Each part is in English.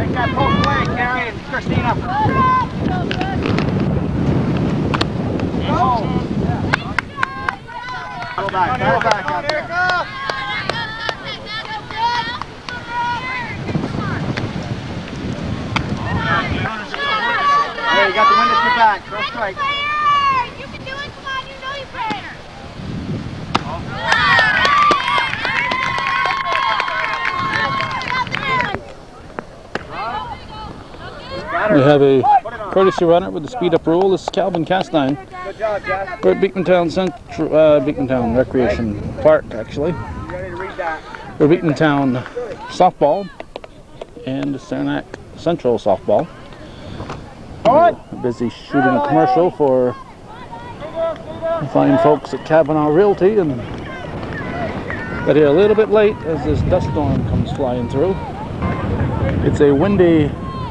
Take that post play, Carrie and Christina. Go back out there. Hey, you got the wind at your back. Throw straight. You can do it. Come on, you know you can. We have a courtesy runner with the speed up rule. This is Calvin Castine. Good job, Jeff. We're at Beekmantown Recreation Park, actually. You ready to read that? We're Beekmantown softball and Saranac Central softball. We're busy shooting a commercial for the fine folks at Kavanaugh Realty, and got here a little bit late as this dust storm comes flying through. It's a windy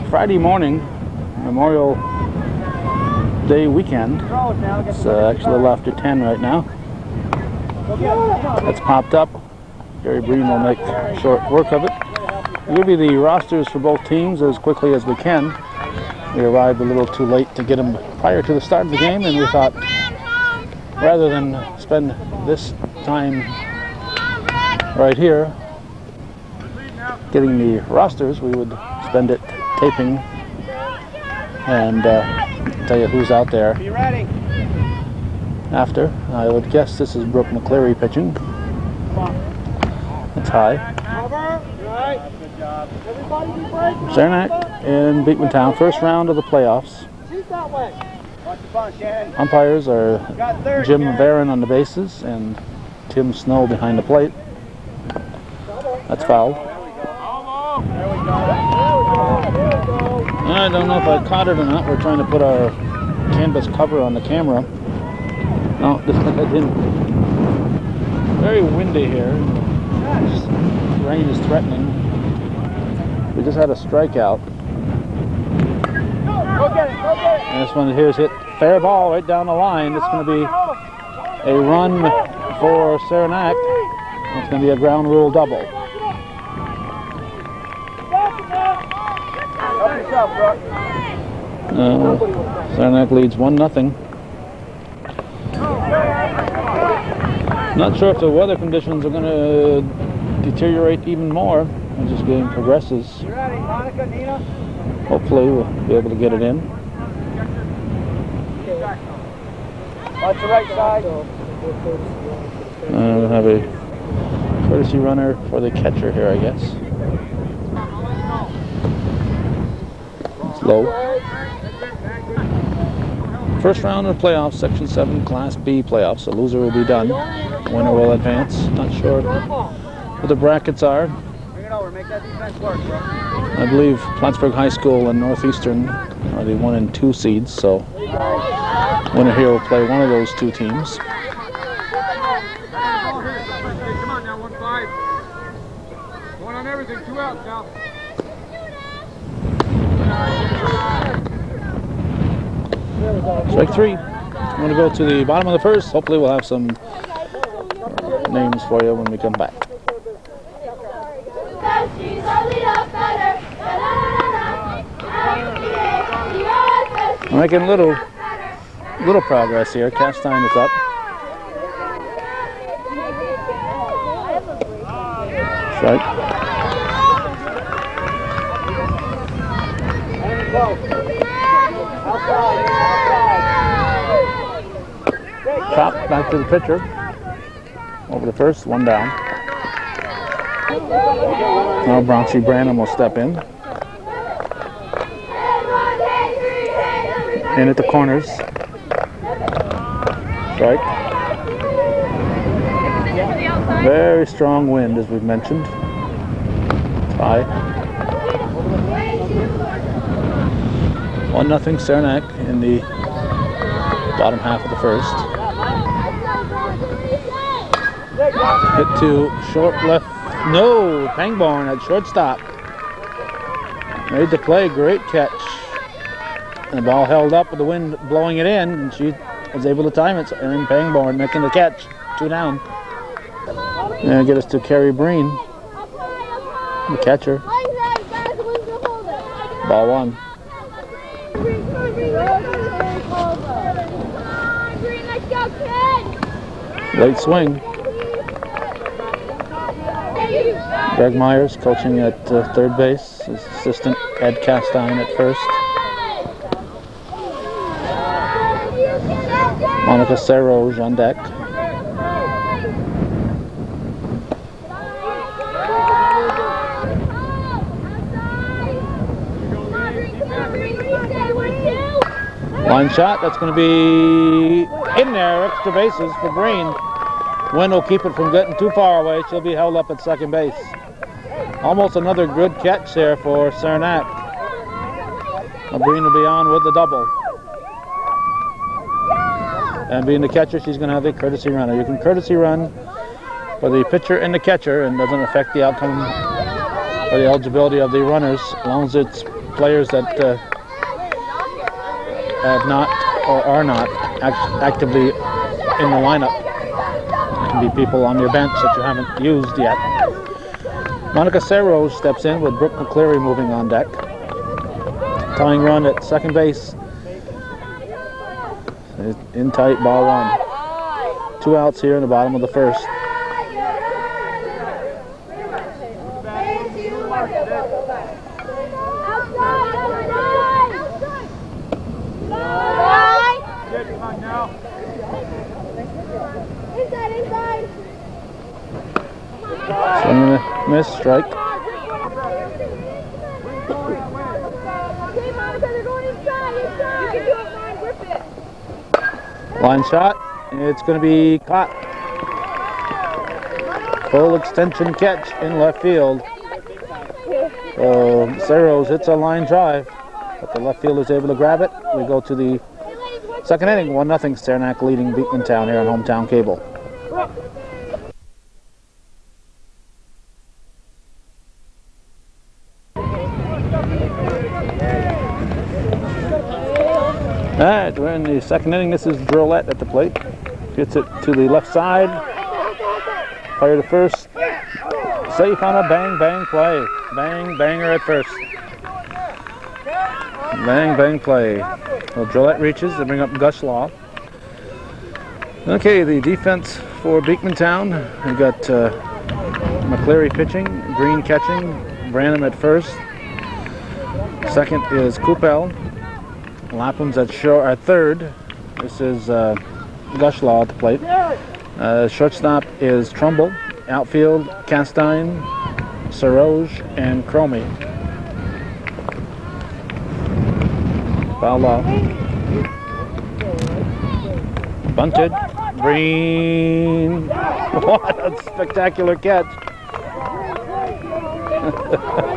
Friday morning, Memorial Day weekend. It's actually a little after 10 right now. That's popped up. Gary Breen will make short work of it. We'll give you the rosters for both teams as quickly as we can. We arrived a little too late to get them prior to the start of the game, and we thought rather than spend this time right here getting the rosters, we would spend it taping and tell you who's out there Be ready. after. I would guess this is Brooke McCleary pitching. It's high. Good job. Saranac and Beekmantown, first round of the playoffs. Watch the bunch, Shannon. Umpires are Got third, Jim Shannon. Barron on the bases and Tim Snow behind the plate. That's foul. There we go. I don't know if I caught it or not. We're trying to put our canvas cover on the camera. No, this didn't. Very windy here. Rain is threatening. We just had a strikeout. Go get it, go get it. And this one here is hit fair ball right down the line. It's going to be a run for Saranac. It's going to be a ground rule double. Help yourself, Brooke. Saranac leads 1-0. Not sure if the weather conditions are going to deteriorate even more as this game progresses. You ready, Monica, Nina? Hopefully we'll be able to get it in. Watch the right side. We'll have a courtesy runner for the catcher here, I guess. It's low. First round of the playoffs, Section 7 Class B playoffs. The loser will be done. Winner will advance. Not sure what the brackets are. Bring it over, make that defense work, bro. I believe Plattsburgh High School and Northeastern are the 1 and 2 seeds, so winner here will play one of those two teams. Come on now, 1-5. Going on everything, 2 outs now. Strike 3. I'm going to go to the bottom of the first. Hopefully we'll have some names for you when we come back. I'm making little progress here. Cast time is up. Strike. Chop back to the pitcher. Over the first, 1 down. Now Bronxy Branham will step in. In at the corners. Strike. Very strong wind, as we've mentioned. High. 1-0 Saranac in the bottom half of the first. Hit to short left. No, Pangborn at shortstop. Made the play, great catch. And the ball held up with the wind blowing it in, and she was able to time it. So Erin Pangborn making the catch. 2 down. And get us to Carrie Breen, the catcher. Ball one. Let's go, kid! Late swing. Greg Myers coaching at third base. His assistant Ed Castine at first. Monica Serroge on deck. Line shot, that's going to be in there, extra bases for Breen. Wind will keep it from getting too far away. She'll be held up at second base. Almost another good catch there for Saranac. Breen will be on with the double. And being the catcher, she's going to have a courtesy runner. You can courtesy run for the pitcher and the catcher, and doesn't affect the outcome or the eligibility of the runners, as long as it's players that have not or are not actively in the lineup. It can be people on your bench that you haven't used yet. Monica Serroge steps in with Brooke McCleary moving on deck. Tying run at second base. In tight, ball one. 2 outs here in the bottom of the first. Swing and a miss, strike. Line shot, it's going to be caught. Full extension catch in left field. Serroge hits a line drive, but the left fielder is able to grab it. We go to the second inning, 1-0 Saranac leading Beekmantown here on Hometown Cable. All right, we're in the second inning. This is Drolette at the plate. Gets it to the left side. Fire to first. Safe on a bang, bang play. Bang, banger at first. Bang, bang play. Well, Drolette reaches to bring up Guslaw. Okay, the defense for Beekmantown. We've got McCleary pitching, Green catching, Branham at first. Second is Coupel. Lapham's at third. This is Guslaw at the plate. Shortstop is Trumbull. Outfield, Castine, Serroge, and Cromie. Foul off. Bunted. Breen. What a spectacular catch.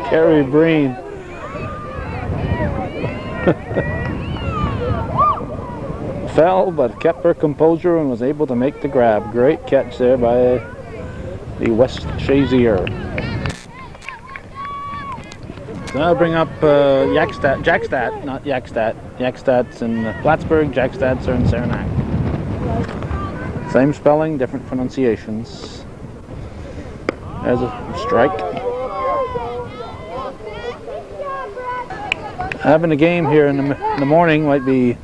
Carrie Breen. Fell, but kept her composure and was able to make the grab. Great catch there by the West Shazier. So I'll bring up Jackstadt, not Yakstadt. Yakstad's in Plattsburgh, Jackstad's are in Saranac. Same spelling, different pronunciations. There's a strike. Having a game here in the morning might be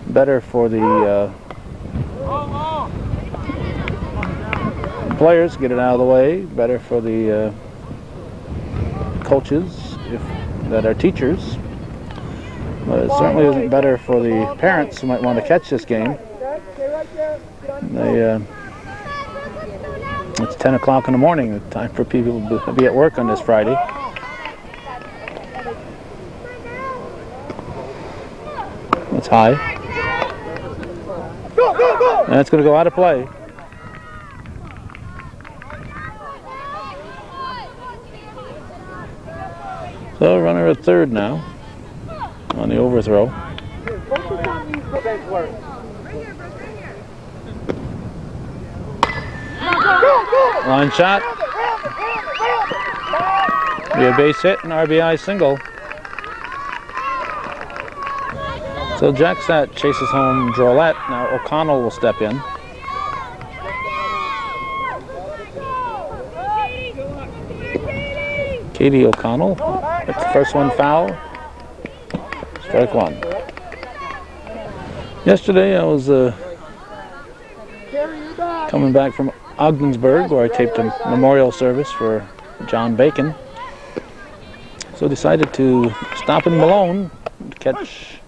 better for the players, get it out of the way, better for the coaches that are teachers, but it certainly isn't better for the parents who might want to catch this game. It's 10 o'clock in the morning, the time for people to be at work on this Friday. It's high. And it's going to go out of play. So runner at third now on the overthrow. Line shot. Be a base hit and RBI single. So Jackstadt chases home Drolette. Now O'Connell will step in. Katie O'Connell. That's the first one foul. Strike one. Yesterday I was coming back from Ogdensburg, where I taped a memorial service for John Bacon. So I decided to stop in Malone to catch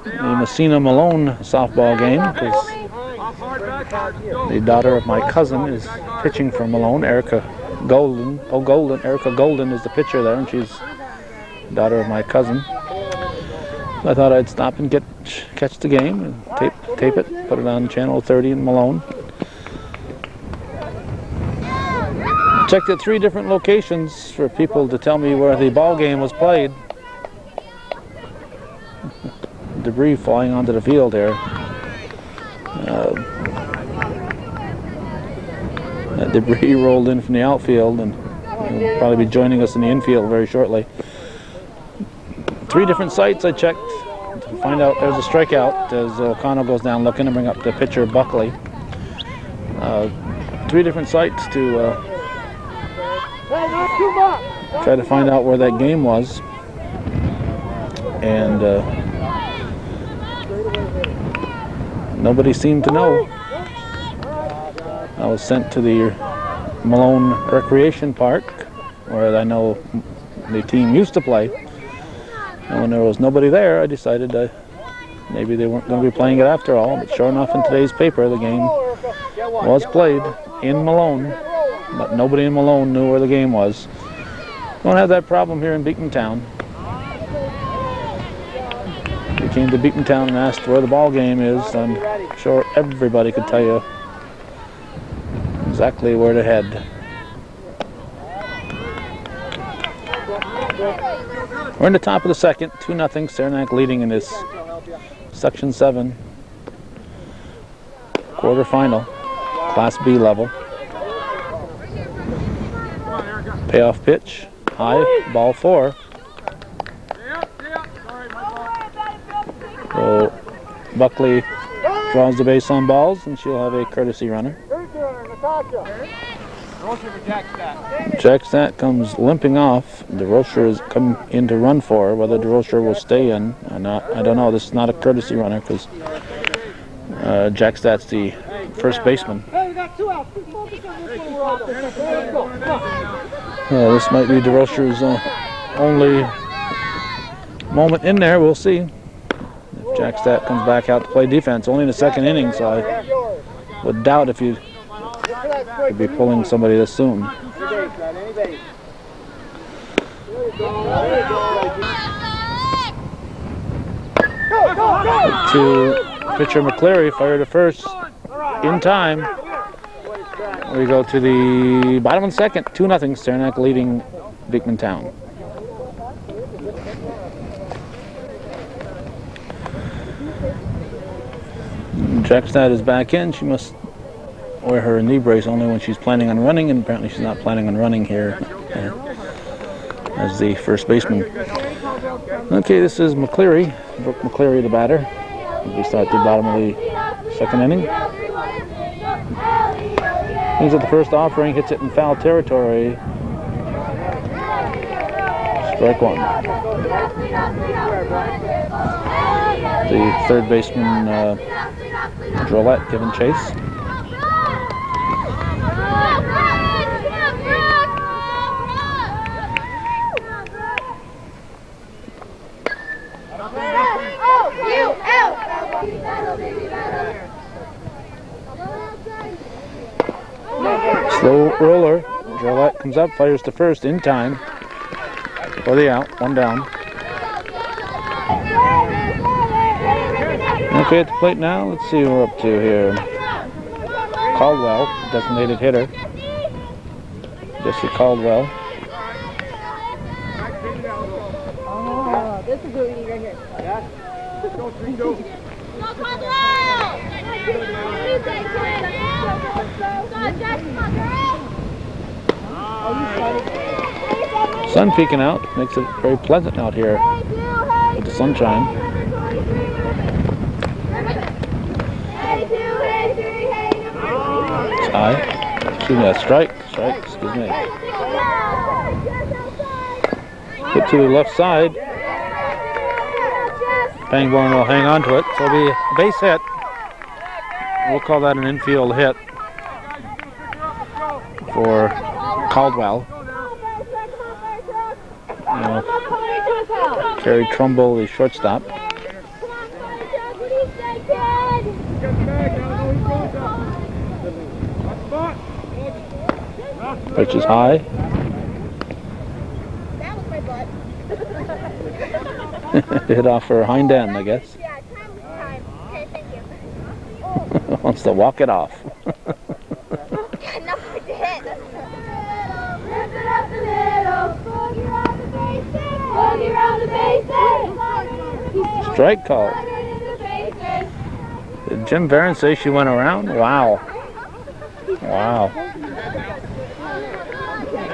the Messina Malone softball game, because the daughter of my cousin is pitching for Malone, Erica Golden. Erica Golden is the pitcher there, and she's the daughter of my cousin. So I thought I'd stop and catch the game and tape it, put it on channel 30 in Malone. Checked at 3 different locations for people to tell me where the ball game was played. Debris flying onto the field here. That debris rolled in from the outfield, and will probably be joining us in the infield very shortly. 3 different sites I checked to find out there's a strikeout as O'Connell goes down looking to bring up the pitcher Buckley. 3 different sites to try to find out where that game was, and nobody seemed to know. I was sent to the Malone Recreation Park, where I know the team used to play, and when there was nobody there, I decided maybe they weren't going to be playing it after all. But sure enough, in today's paper, the game was played in Malone, but nobody in Malone knew where the game was. Don't have that problem here in Beekmantown. If you came to Beekmantown and asked where the ball game is, I'm sure everybody could tell you exactly where to head. We're in the top of the second, 2-0, Saranac leading in this Section VII Quarter Final, Class B level. Payoff pitch, high, ball 4. So Buckley draws the base on balls, and she'll have a courtesy runner. Jackstat comes limping off. DeRocher has come in to run for her. Whether DeRocher will stay in or not, I don't know. This is not a courtesy runner because Jackstat's the first baseman. This might be DeRocher's only moment in there. We'll see if Jackstat comes back out to play defense. Only in the second inning, so I would doubt if you could be pulling somebody this soon. To pitcher McCleary, fired at first in time. We go to the bottom of the second, 2-0, Saranac leading Beekmantown. Jackstad is back in. She must wear her knee brace only when she's planning on running, and apparently she's not planning on running here as the first baseman. Okay, this is McCleary, Brooke McCleary, the batter. We start at the bottom of the second inning. He's at the first offering, hits it in foul territory. Strike one. The third baseman, Drolette, giving chase. Slow roller. Drolette comes up, fires to first in time for the out. One down. Okay, at the plate now. Let's see who we're up to here. Caldwell, designated hitter. Jesse Caldwell. Oh, this is what we need right here. Yeah. Go, Sun peeking out makes it very pleasant out here with the sunshine. It's high. Excuse me, a strike. Excuse me. Hit to the left side. Pangborn will hang on to it, so it'll be a base hit. We'll call that an infield hit for Caldwell. Kerry Trumbull, the shortstop. Pitch is high. Hit off her hind end, I guess. Yeah, time. Okay, thank you. Wants to walk it off. Nothing to hit. Strike call. Did Jim Barron say she went around? Wow. Wow.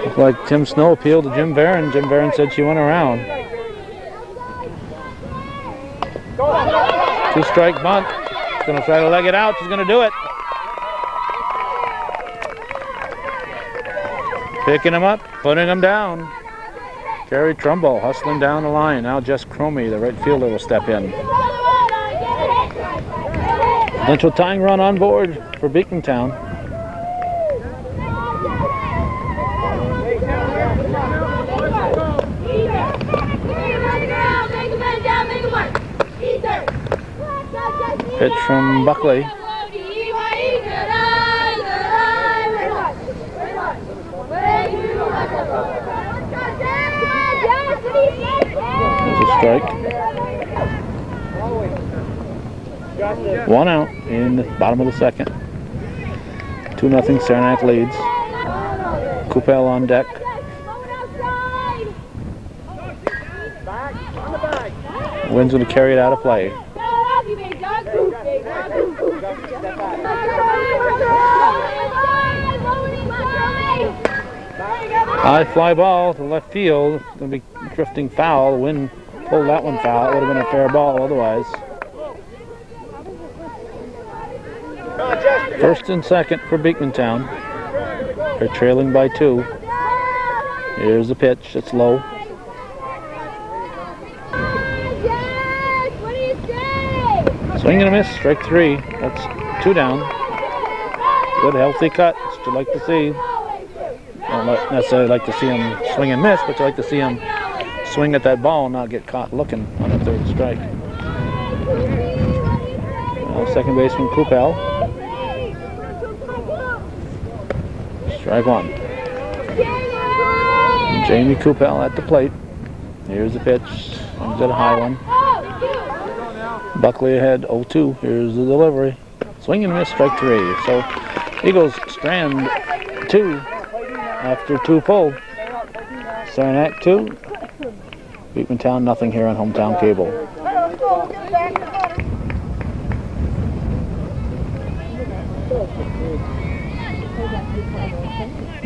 Looked like Tim Snow appealed to Jim Barron. Jim Barron said she went around. 2-strike bunt. She's going to try to leg it out. She's going to do it. Picking him up, putting him down. Kerry Trumbull hustling down the line. Now Jess Cromie, the right fielder, will step in. Potential tying run on board for Beekmantown. Pitch from Buckley. There's a strike. 1 out in the bottom of the second. 2-0 Saranac leads. Coupel on deck. Wind's going to carry it out of play. High fly ball to left field. It's going to be drifting foul. The wind pulled that one foul. It would have been a fair ball otherwise. First and second for Beekmantown. They're trailing by 2. Here's the pitch. It's low. Swing and a miss. Strike 3. That's 2 down. Good healthy cut. That's what you like to see. Don't necessarily like to see him swing and miss, but you like to see him swing at that ball and not get caught looking on a 3rd strike. Now second baseman Coupel. Strike 1. And Jamie Coupel at the plate. Here's the pitch. Swings at a high one. Buckley ahead 0-2. Here's the delivery. Swing and miss, strike 3. So Eagles strand 2 after 2 pulled. Saranac 2. Beekmantown nothing here on Hometown Cable.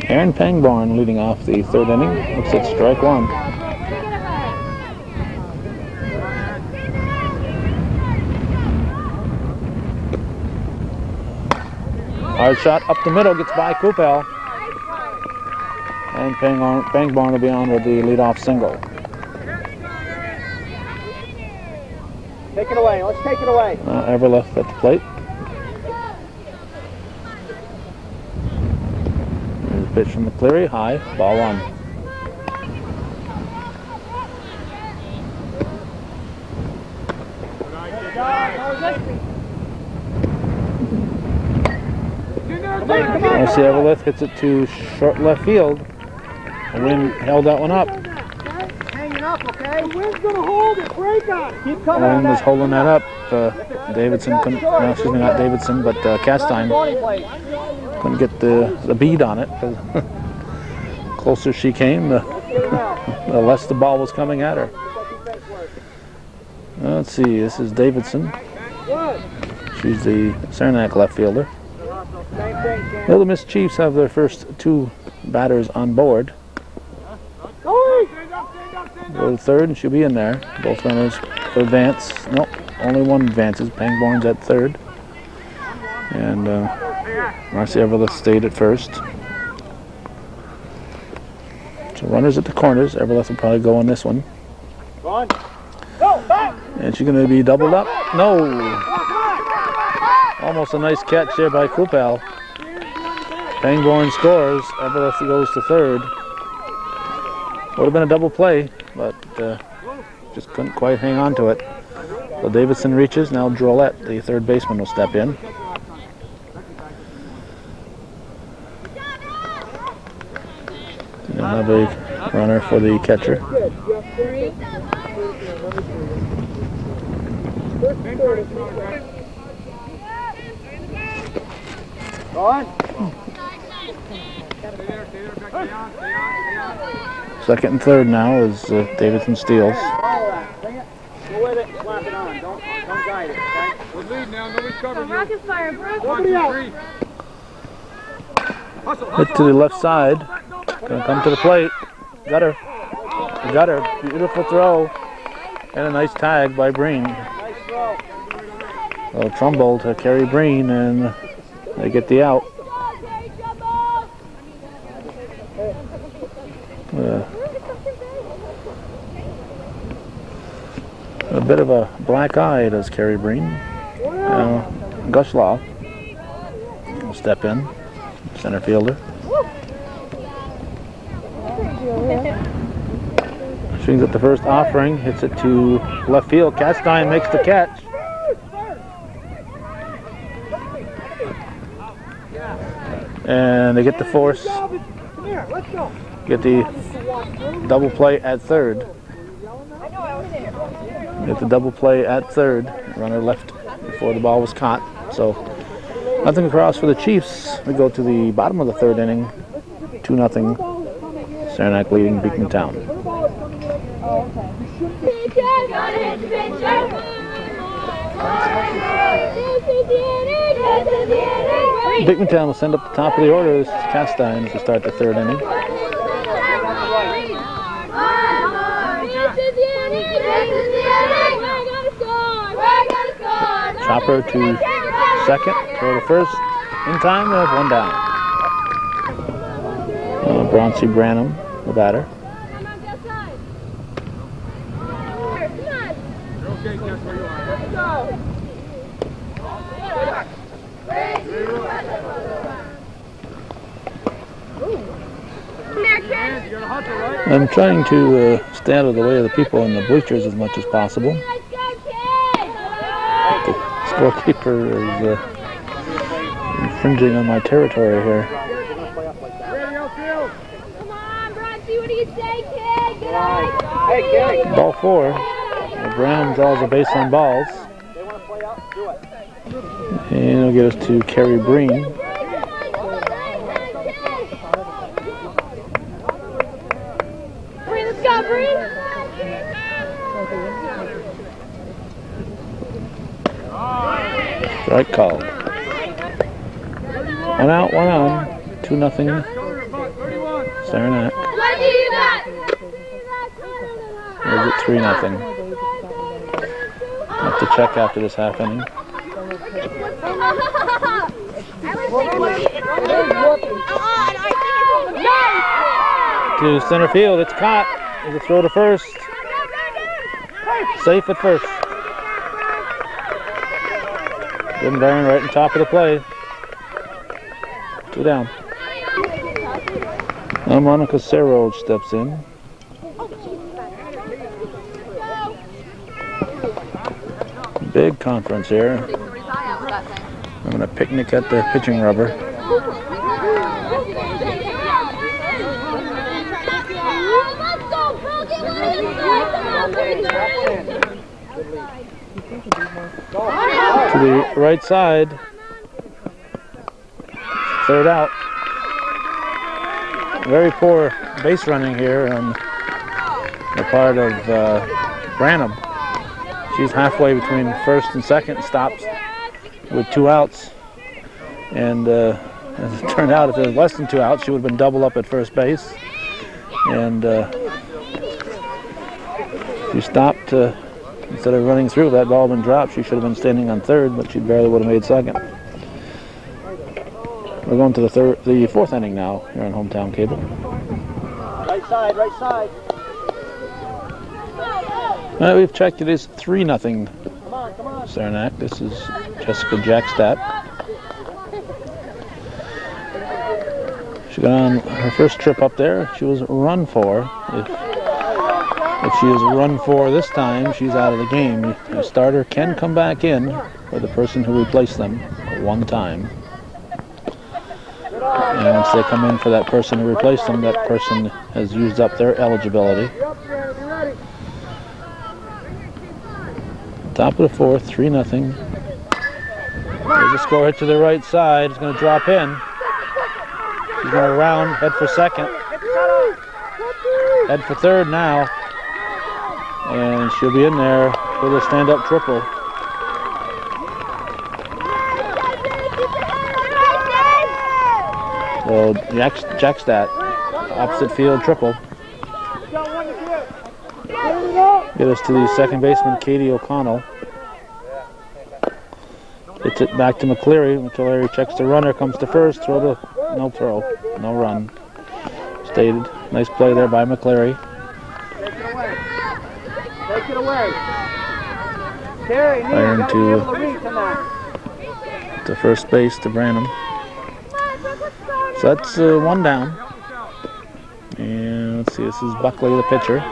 Aaron Pangborn leading off the 3rd inning. Looks at strike 1. Hard shot up the middle, gets by Coupel. And Pangborn will be on with the leadoff single. Take it away, let's take it away. Everleth at the plate. There's a pitch from McCleary, high, ball 1. Marcy Everleth hits it to short left field. The wind held that one up. Hanging up, okay? The wind's gonna hold it, break on it. Keep The coming. wind was holding that up. Davidson couldn't, no, excuse me, not Davidson, but Castine couldn't get the bead on it. The closer she came, the less the ball was coming at her. Let's see, this is Davidson. She's the Saranac left fielder. Well, the Miss Chiefs have their first 2 batters on board. Go to third and she'll be in there. Both runners for advance. Nope, only one advances. Pangborn's at third. And Marcy Everleth stayed at first. So runners at the corners. Everleth will probably go on this one. Go on. Go, back. And she's going to be doubled up. No! Almost a nice catch there by Kupal. Pangborn scores. Everleth goes to third. Would have been a double play, but just couldn't quite hang on to it. So Davidson reaches. Now Drollette, the third baseman, will step in. They'll have a runner for the catcher. Go on. Second and third now is Davidson steals. Bring it. Go with it. Slap it on. Don't guide it. Okay? We're lead now. Nobody's covering you. Rocket fire, bro. 1, 2, 3. Hustle, Hit to the left side. Gonna come to the plate. Got her. Got her. Beautiful throw. And a nice tag by Breen. Nice throw. A Trumbull to Kerry Breen, and they get the out. A bit of a black eye does Kerry Breen. Gushlaw will step in, center fielder. Swings at the first offering, hits it to left field. Castine makes the catch. And they get the force, get the double play at third. Get the double play at third. Runner left before the ball was caught. So nothing across for the Chiefs. We go to the bottom of the third inning. 2-0. Saranac leading Beekmantown. Beekmantown will send up the top of the order. This is Castine to start the third inning. Chopper to second, throw to first. In time, we have one down. Bronzy Branham, the batter. I'm trying to stay out of the way of the people in the bleachers as much as possible. The scorekeeper is infringing on my territory here. Come on, Bronzy, what do you say, kid? Get out. Hey, kid. Ball 4. Brown draws a base on balls. They want to play up. Do it. And it'll get us to Kerry Breen. Let's go, Breen. Strike called. 1 out, 1 on. 2-0. Saranac. Or is it 3-0? Have to check after this half inning. To center field, it's caught. There's a throw to first. Safe at first. Good Baron right on top of the play. 2 down. Now Monica Serro steps in. Big conference here. I'm going to picnic at the pitching rubber. To the right side. Third out. Very poor base running here on the part of Branham. She's halfway between first and second and stops with 2 outs. And as it turned out, if there was less than 2 outs, she would have been double up at first base. And she stopped, instead of running through, that ball had been dropped. She should have been standing on third, but she barely would have made second. We're going to the 4th inning now here on Hometown Cable. Nice side, right side. All right, we've checked. It is 3-0 Come on, come on. Saranac. This is Jessica Jackstadt. She got on her first trip up there. She was run for. If she is run for this time, she's out of the game. A starter can come back in for the person who replaced them one time. And once they come in for that person who replaced them, that person has used up their eligibility. Top of the fourth, 3-0. There's a score hit to the right side. It's going to drop in. She's going to round, head for second. Head for third now. And she'll be in there with a stand-up triple. So Jackstadt, opposite field triple. Get us to the second baseman, Katie O'Connell. Gets it back to McCleary. McCleary checks the runner, comes to first. No throw, no run. Stated. Nice play there by McCleary. Take it away. Terry, Iron to first base to Branham. So that's one down. And let's see, this is Buckley, the pitcher.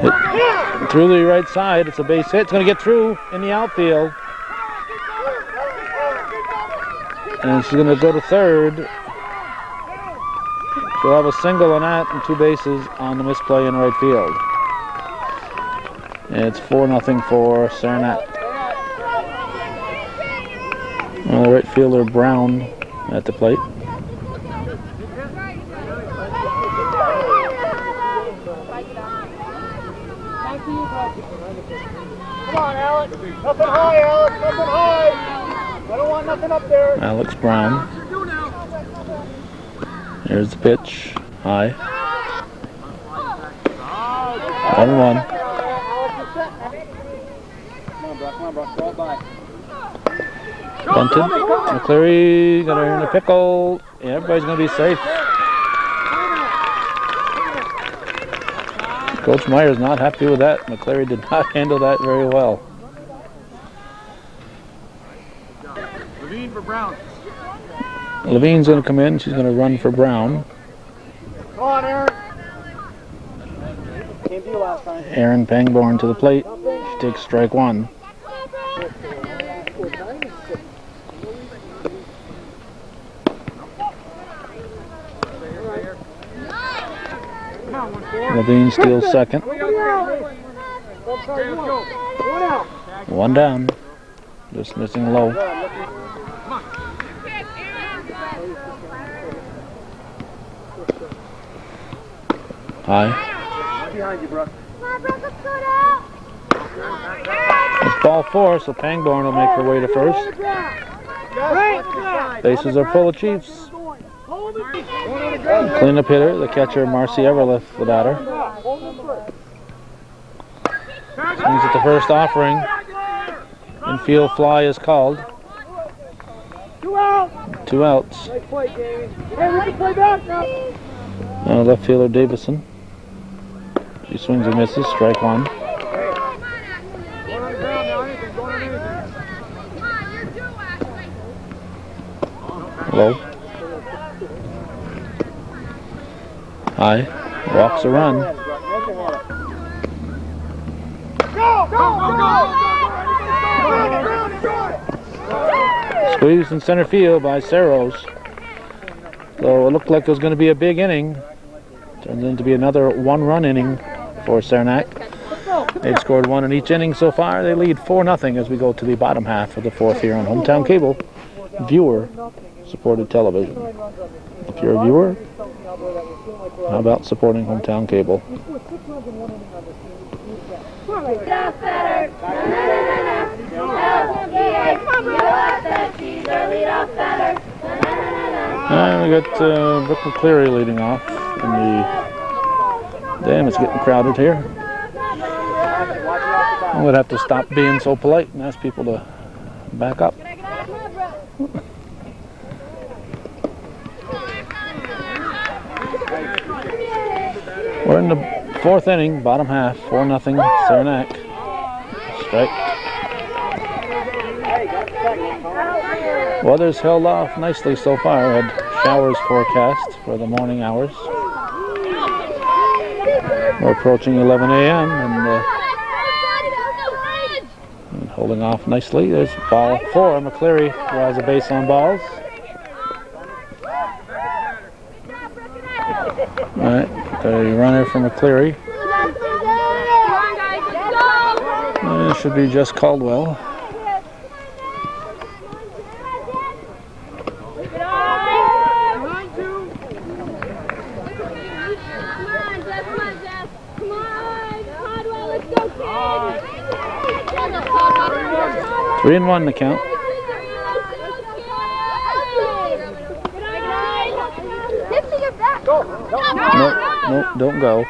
Hit through the right side. It's a base hit. It's going to get through in the outfield. And she's going to go to third. She'll have a single on that and 2 bases on the misplay in right field. And it's 4-0 for Saranac. The right fielder Brown at the plate. Come on, Alex. Nothing high, Alex. Nothing high. I don't want nothing up there. Alex Brown. Here's the pitch. High. 1-1. Come on, bro. Throw it by. Bunted. McCleary got her in a pickle. Yeah, everybody's going to be safe. Coach Meyer's not happy with that. McCleary did not handle that very well. Levine for Brown. Levine's going to come in. She's going to run for Brown. Come on, Aaron. Came to you last time. Aaron Pangborn to the plate. She takes strike one. Levine steals second. One down. Just missing low. High. Behind you, bro. It's ball 4, so Pangborn will make her way to first. Bases are full of Chiefs. Cleanup hitter, the catcher Marcy Everlith without her. Swings at the first offering. Infield fly is called. 2 outs. Nice play, Jamie. Hey, we can play back now. Left fielder Davison. She swings and misses. Strike one. Low. High. Walks a run. Squeezed in center field by Saros. So it looked like it was going to be a big inning. Turns into be another 1-run inning for Saranac. They've scored 1 in each inning so far. They lead 4-0 as we go to the bottom half of the fourth here on Hometown Cable, viewer-supported television. If you're a viewer, how about supporting Hometown Cable? And we got Brooke McCleary leading off in the... Damn, it's getting crowded here. I would have to stop being so polite and ask people to back up. We're in the 4th inning, bottom half, 4-0, Saranac. Strike. Weather's held off nicely so far. Had showers forecast for the morning hours. We're approaching 11 a.m. and holding off nicely. There's ball 4. McCleary draws a base on balls. All right, the runner for McCleary. It should be just Caldwell. Three and 1 the count. Nope, don't go.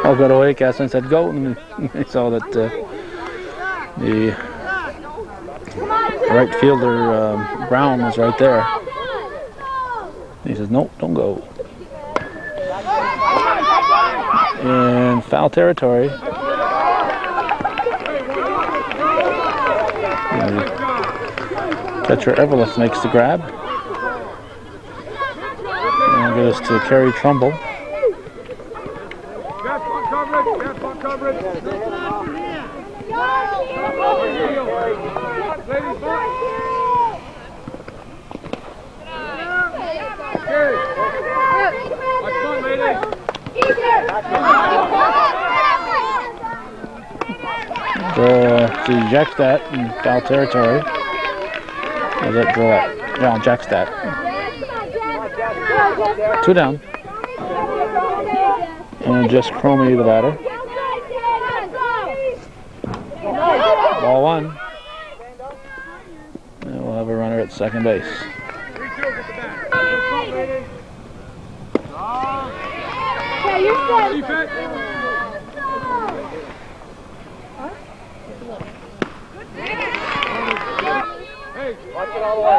I'll go away. Catherine said go, and I saw that the right fielder Brown was right there. He says nope, don't go. In foul territory. Catcher Everlith makes the grab. And get us to Kerry Trumbull. To Jackstadt in foul territory. Is that Gillette? Yeah, Jackstadt. 2 down. And just Cromie the batter. Ball 1. And we'll have a runner at second base. Yeah, you're set. Watch it all the way.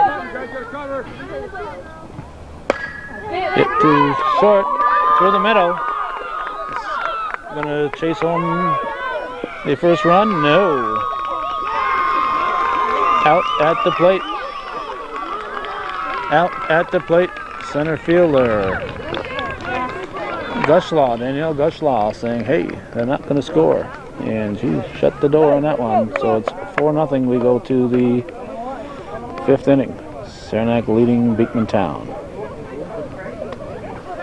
Hit too short, through the middle. Gonna chase home the first run? No. Out at the plate. Out at the plate, center fielder. Danielle Gushlaw saying, hey, they're not gonna score. And she shut the door on that one. So it's 4-0. We go to the 5th inning. Saranac leading Beekmantown.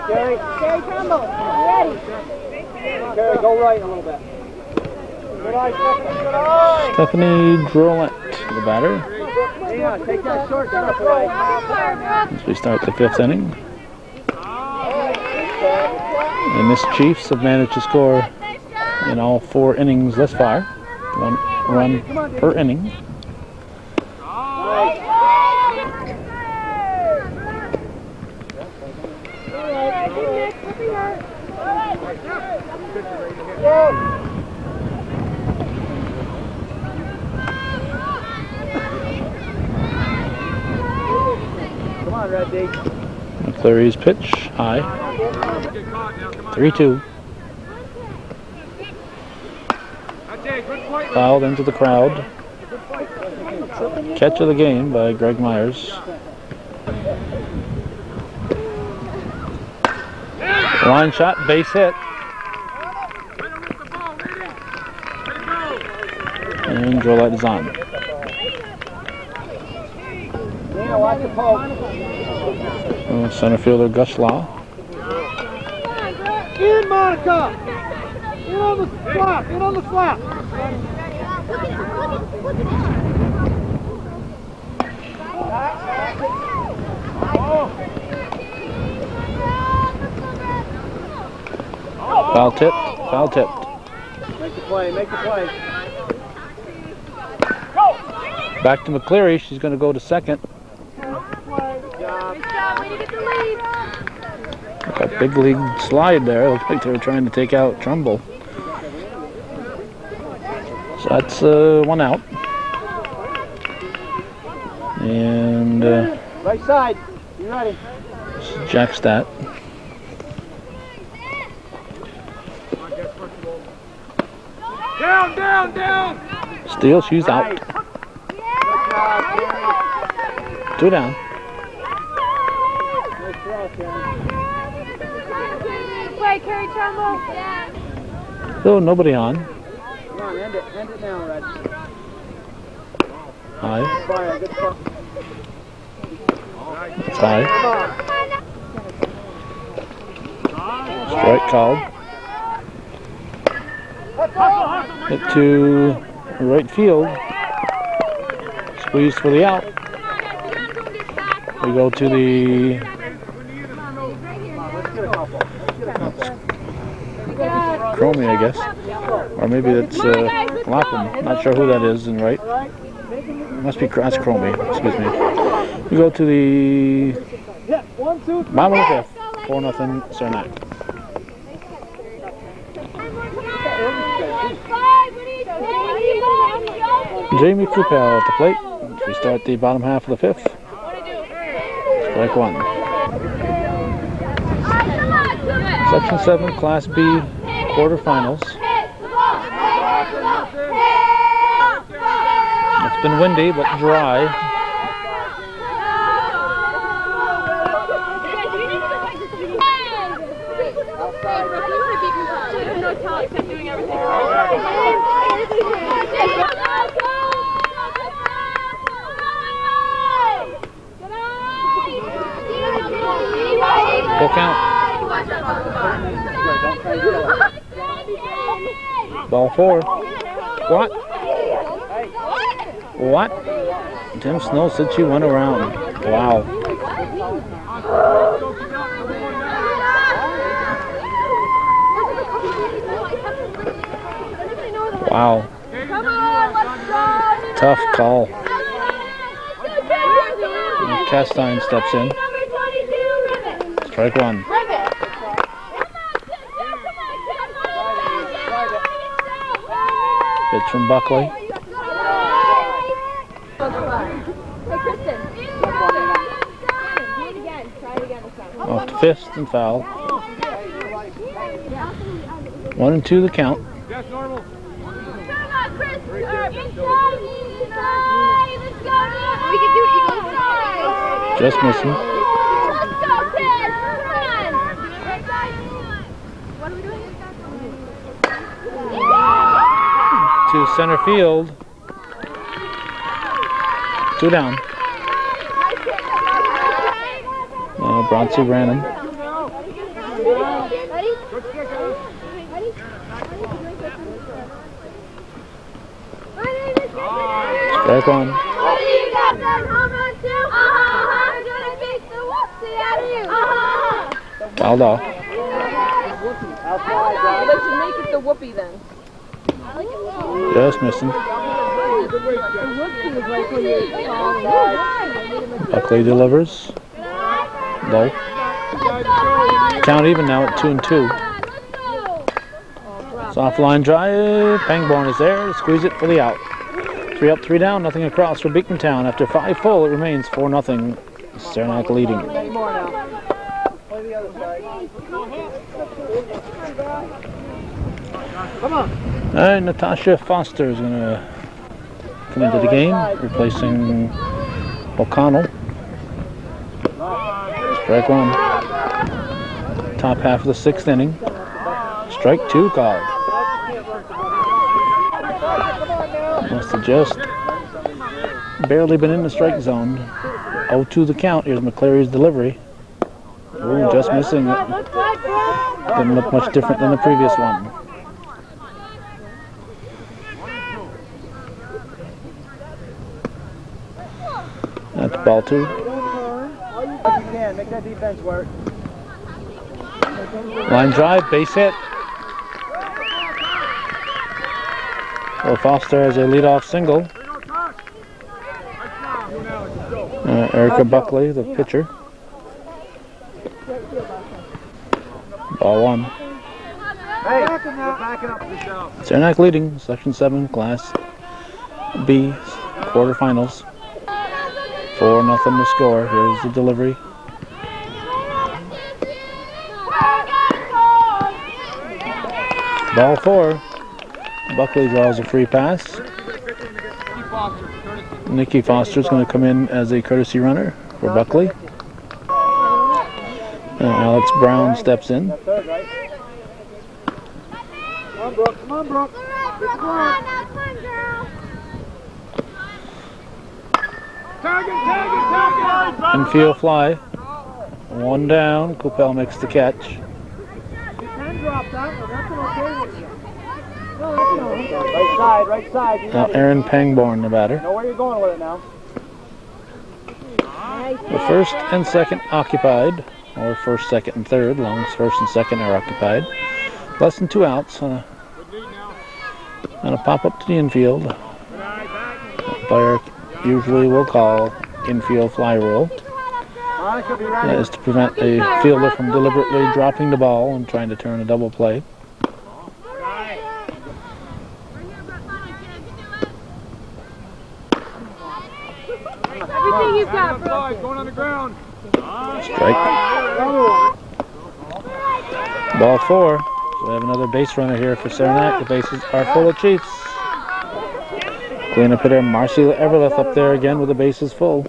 Kerry Trumbull, ready. Kerry, go right a little bit. Good eye, Stephanie, good eye. Stephanie Drolent, the batter. Yeah, take that short stuff away. As we start the 5th inning. The Miss Chiefs have managed to score in all 4 innings thus far. 1 run per inning. Come on, Red D. McCleary's pitch, high. 3-2. Fouled into the crowd. Catch of the game by Greg Myers. Line shot, base hit. And Drolette is on. Watch the poke. Center fielder Gushlaw. In, Monica! In on the slap! In on the slap! Foul tipped. Foul tipped. Make the play, make the play. Back to McCleary. She's going to go to second. Got a big league slide there. Looks like they were trying to take out Trumbull. So that's one out. And Right side. You ready? this is Jack Stat. Down! Steal, she's out. Good job, Terry. 2 down. Nice throw, Terry. Play, Carrie Trumbull. So nobody on. Come on, end it now, Red. High. Fire, good fire. It's high. Come on. Strike called. Hit to right field. Squeeze for the out. We go to the Let's get a couple. Cromie, I guess. Or maybe that's Lapham. Not sure who that is in right. Must be, that's Cromie, excuse me. We go to the Yeah, 1, 2, 3. bottom of the 5th. 4-0 Saranac. Jamie Coupel at the plate. We start the bottom half of the 5th. Strike 1. Section 7 Class B quarterfinals. It's been windy but dry. Full count. Ball 4. What? What? Tim Snow said she went around. Wow. Wow. Tough call. And Castine steps in. Strike 1. Pitch from Buckley. Off to fist and foul. 1-2 the count. That's normal. Just missing. To center field. 2 down. Bronzy Brannon. Strike 1. Fouled off. Let's make it the whoopee then. Just missing. Buckley delivers. Low. Count even now at 2-2. Soft line drive. Pangborn is there. Squeeze it for the out. 3 up, 3 down. Nothing across for Beekmantown. After 5 full, it remains 4-0. Saranac leading. Play the other side. Come on. And Natasha Foster is going to come into the game, replacing O'Connell. Strike 1. Top half of the 6th inning. Strike 2 called. Must have just barely been in the strike zone. 0-2 the count. Here's McCleary's delivery. Ooh, just missing it. Didn't look much different than the previous one. That's ball 2. You can make that defense work. Line drive, base hit. Will Foster has a leadoff single. Erica Buckley, the pitcher. Ball 1. Hey, backing up. Good job. Saranac leading Section 7 Class B quarterfinals. 4-0 to score. Here's the delivery. Ball 4. Buckley draws a free pass. Nikki Foster's going to come in as a courtesy runner for Buckley. Alex Brown steps in. Come on, Brooke. Come on, Brooke. Get going. Tag it. Infield fly. 1 down. Coupel makes the catch. You can drop that one. That's an okay one. No, that's not. Right side. You Now Aaron Pangborn, the batter. know where you're going with it now. The first and second occupied, or first, second, and third. Long as first and second are occupied. Less than 2 outs. And a pop up to the infield. Umpire usually will call infield fly rule. Monica, be ready. That is to prevent a fielder from deliberately dropping the ball and trying to turn a double play. Everything you've got, bro. Going on the ground. Strike. Ball 4. So we have another base runner here for Saranac. The bases are full of Chiefs. Cleanup hitter Marcy Everleth up there again with the bases full.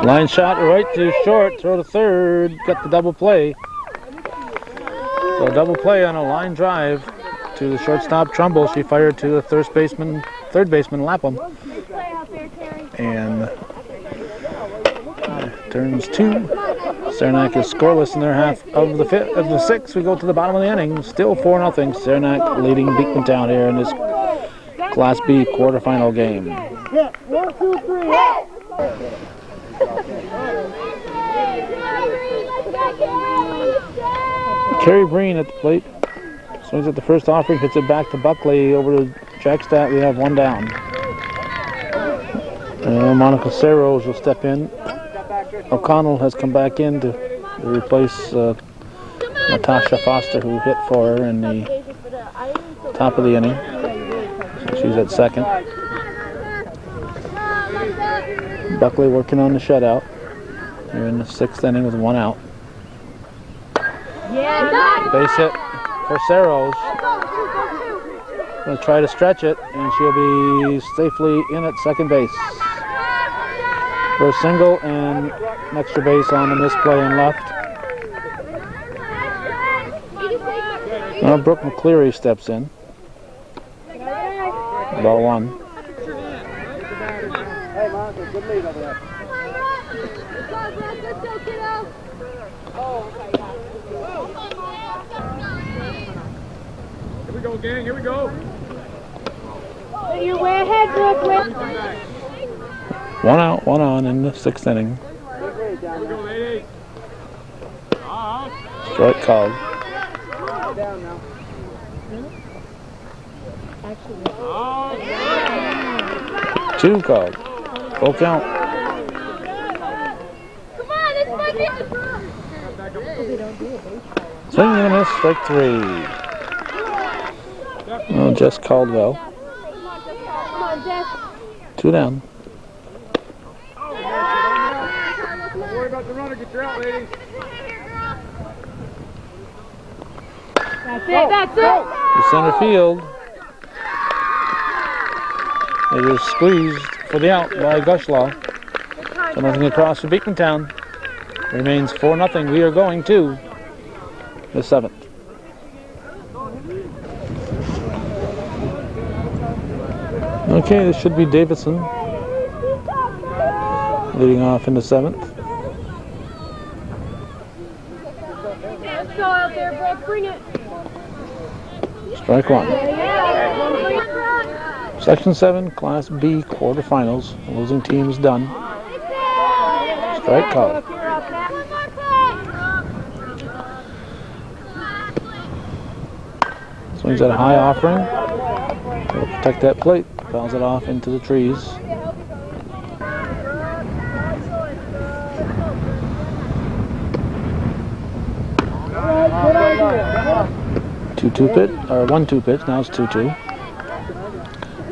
Line shot right to short, throw to third, got the double play. So a double play on a line drive to the shortstop Trumbull. She fired to the third baseman Lapham. And turns 2. Saranac is scoreless in their half of the 6th. We go to the bottom of the inning. Still 4-0. Saranac leading Beekmantown here in this Class B quarterfinal game. Hit. 1, 2, 3. Hit. Kerry Breen at the plate. Swings at the first offering, hits it back to Buckley. Over to Jackstadt, we have 1 down. Monica Serros will step in. O'Connell has come back in to replace Natasha Foster, who hit for her in the top of the inning. So she's at second. Buckley working on the shutout. Here in the 6th inning with 1 out. Base hit for Serros. Going to try to stretch it, and she'll be safely in at second base. For a single and an extra base on the misplay and left. Now Brooke McCleary steps in. Ball 1. Hey, Monica, good lead over there. Here we go, gang. Here we go. You're way ahead, Brooklyn. 1 out, 1 on in the 6th inning. Here we go, ladies. Strike called. Down now. 2 called. Full count. Come on, this might be the Swing and a miss, strike 3. Oh, Jess Caldwell. Come on, Jess. 2 down. Don't worry about the runner. Get your out, ladies. That's it, that's it. To center field. It is squeezed for the out by Gushlaw. So nothing across for Beekmantown. Remains 4-0. We are going to the 7th. Okay, this should be Davidson leading off in the 7th. Let's go out there, Brooke. Bring it. Strike 1. Yeah. Section 7 Class B quarterfinals. Losing teams done. Strike call. Swings at a high offering. Will protect that plate. fouls it off into the trees. 2-2 pitch, or 1-2 pitch, now it's 2-2.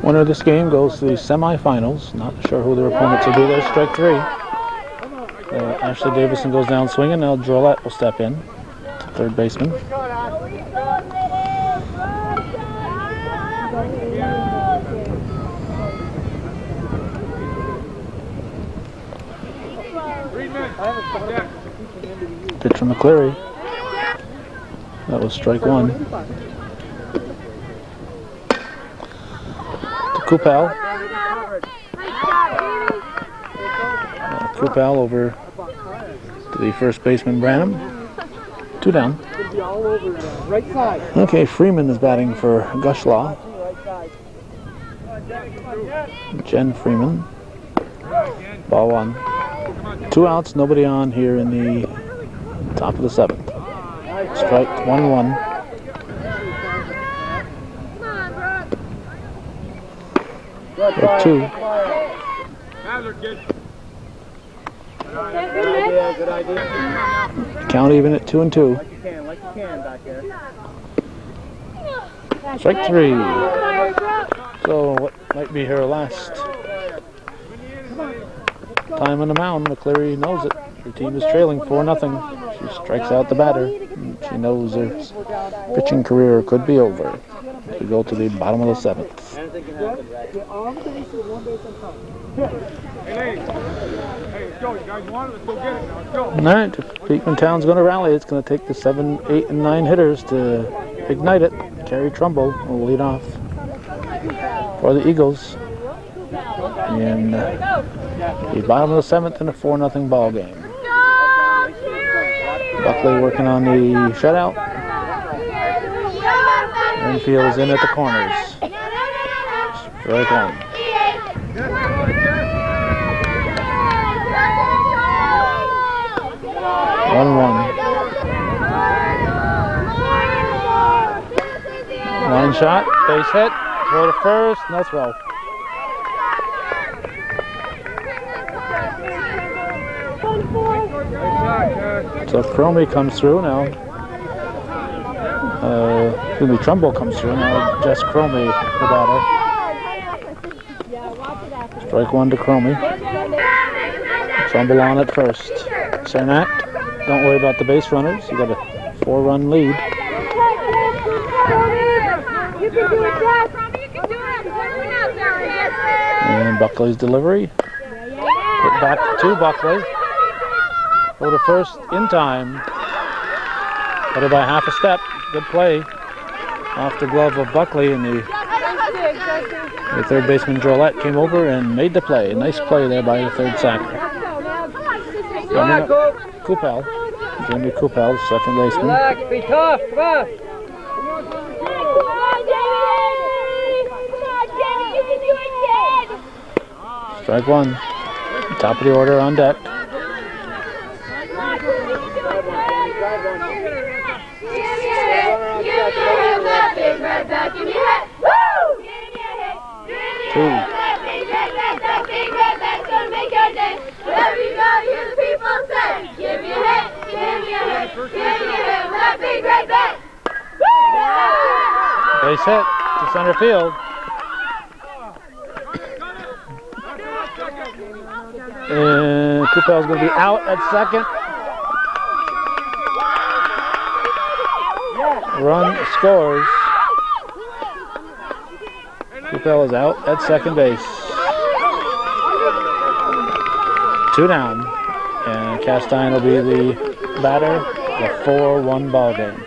Winner of this game goes to the semifinals. Not sure who their opponents will be there. Strike three. Ashley Davison goes down swinging. Now Drolette will step in, third baseman. Pitch from McCleary. That was strike one. To Kupal. Kupal over to the first baseman Branham. 2 down. Okay, Freeman is batting for Gushlaw. Jen Freeman. Ball 1. 2 outs, nobody on here in the top of the 7th. Strike 1-1. Or 2. Good idea. Count even at 2-2. Like you can back there. Strike 3. So what might be her last time on the mound? McCleary knows it. Her team is trailing 4-0. She strikes out the batter. She knows her pitching career could be over. We go to the bottom of the 7th. Hey, let's go. You guys want it? Let's go get it now. Let's go. All right, if Beekmantown's going to rally, it's going to take the 7, 8, and 9 hitters to ignite it. Carrie Trumbull will lead off for the Eagles in the bottom of the 7th in a 4-0 ball game. Buckley working on the shutout. Renfield's in at the corners. Strike 1. 1-1. Line shot, base hit, throw to first, no throw. So Cromie comes through now. Trumbull comes through now. Jess Cromie, the batter. Strike 1 to Cromie. Trumbull on at first. Saranac, don't worry about the base runners. You got a 4-run lead. And Buckley's delivery. Hit back to Buckley. Go to first in time. Better by half a step. Good play. Off the glove of Buckley, and the third baseman Drolette came over and made the play. Nice play there by the third sacker. Kupal. Jamie Kupal, second baseman. Relax, be tough, come on. Strike 1. Top of the order on deck. Two. Base hit to center field. And Kupal's going to be out at second. Run scores. Kupal is out at second base. 2 down. And Castine will be the batter. The 4-1 ball game.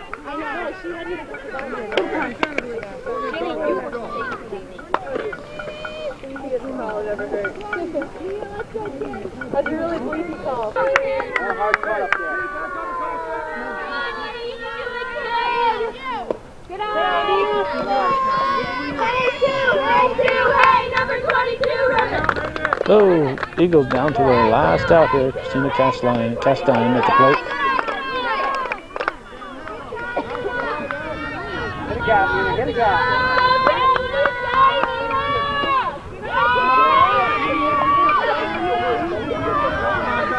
That's a really sleepy call. Hard cut up there. Good eye. So, Eagles down to their last out here. Christina Castine at the plate. Get a gap, get a gap.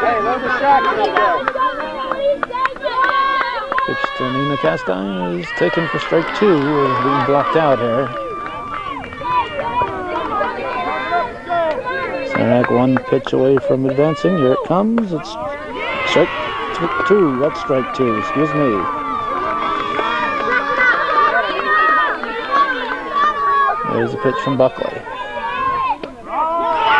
Hey, there's a shotgun up there. Pitch to Nina Castine is taken for strike 2, is being blocked out here. Saranac one pitch away from advancing. Here it comes. It's strike 2. That's strike 2. Excuse me. There's a pitch from Buckley.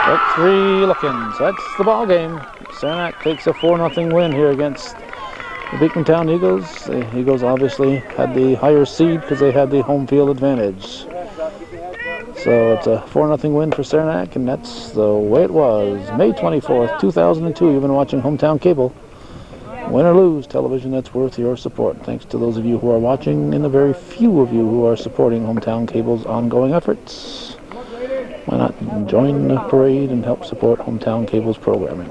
Strike 3 looking. So that's the ball game. Saranac takes a 4-0 win here against the Beekmantown Eagles. The Eagles obviously had the higher seed because they had the home field advantage. So it's a 4-0 win for Saranac, and that's the way it was. May 24th, 2002. You've been watching Hometown Cable. Win or lose, television that's worth your support. Thanks to those of you who are watching and the very few of you who are supporting Hometown Cable's ongoing efforts. Why not join the parade and help support Hometown Cable's programming?